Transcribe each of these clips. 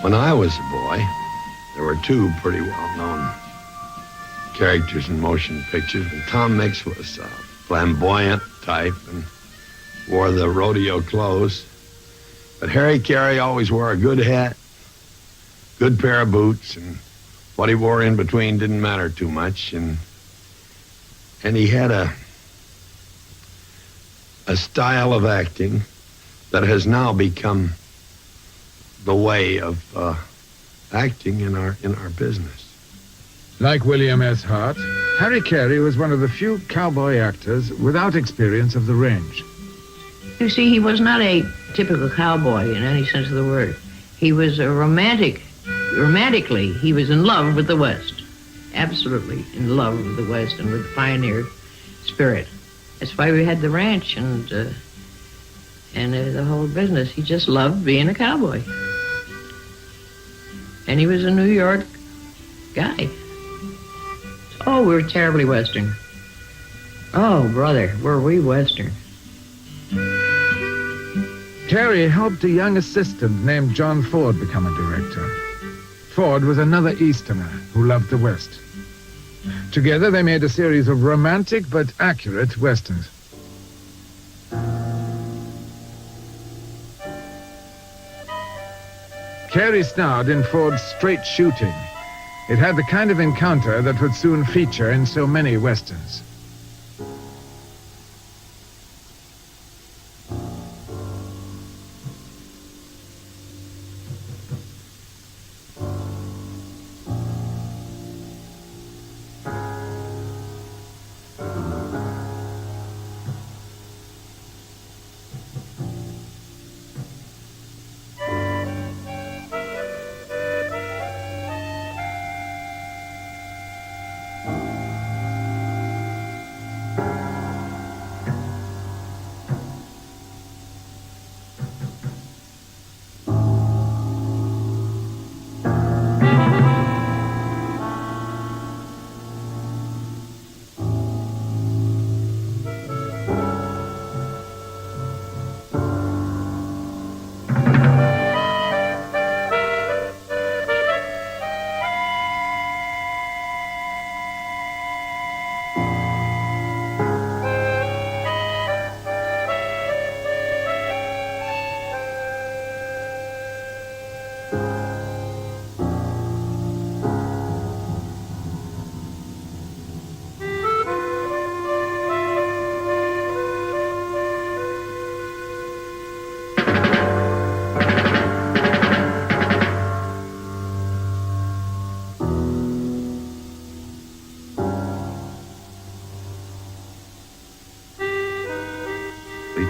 When I was a boy, there were two pretty well-known characters in motion pictures, and Tom Mix was a flamboyant type and wore the rodeo clothes. But Carey always wore a good hat, good pair of boots, and what he wore in between didn't matter too much. And he had a style of acting that has now become the way of acting in our business. Like William S. Hart, Harry Carey was one of the few cowboy actors without experience of the range. You see, he was not a typical cowboy in any sense of the word. He was a romantic. Romantically, he was in love with the West. Absolutely in love with the West and with the pioneer spirit. That's why we had the ranch and the whole business. He just loved being a cowboy. And he was a New York guy. Oh, we were terribly Western. Oh, brother, were we Western. Carey helped a young assistant named John Ford become a director. Ford was another Easterner who loved the West. Together, they made a series of romantic but accurate westerns. Carey starred in Ford's Straight Shooting. It had the kind of encounter that would soon feature in so many westerns.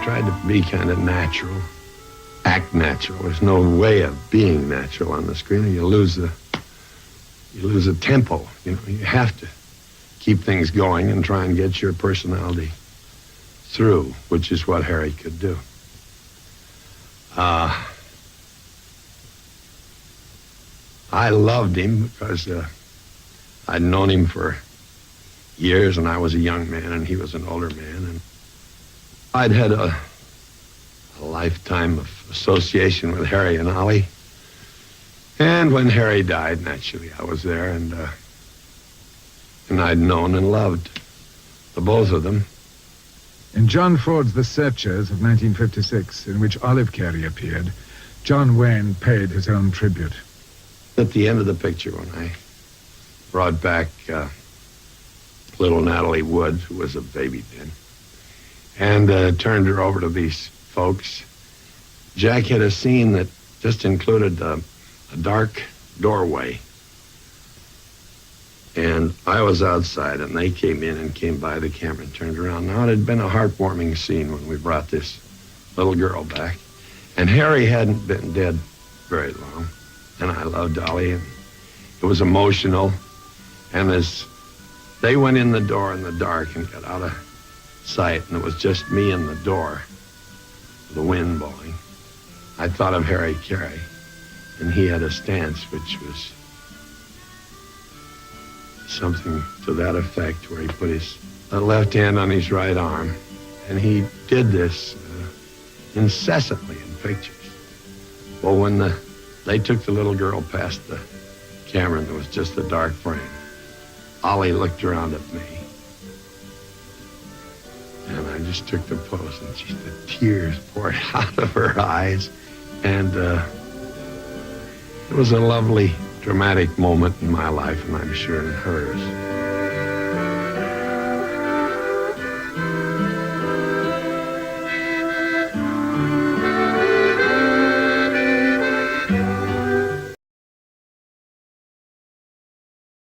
Tried to be kind of natural, act natural. There's no way of being natural on the screen, or you lose the tempo. You have to keep things going and try and get your personality through, which is what Harry could do. I loved him because I'd known him for years, and I was a young man, and he was an older man, and I'd had a lifetime of association with Harry and Ollie. And when Harry died, naturally, I was there, and I'd known and loved the both of them. In John Ford's The Searchers of 1956, in which Olive Carey appeared, John Wayne paid his own tribute. At the end of the picture, when I brought back little Natalie Wood, who was a baby then, and turned her over to these folks, Jack had a scene that just included a dark doorway. And I was outside, and they came in and came by the camera and turned around. Now, it had been a heartwarming scene when we brought this little girl back. And Harry hadn't been dead very long, and I loved Ollie, and it was emotional. And as they went in the door in the dark and got out of sight, and it was just me in the door, the wind blowing, I thought of Harry Carey, and he had a stance which was something to that effect, where he put his left hand on his right arm, and he did this incessantly in pictures. Well, when the They took the little girl past the camera, and there was just a dark frame. Ollie looked around at me, and I just took the pose, and just the tears poured out of her eyes. And it was a lovely, dramatic moment in my life, and I'm sure in hers.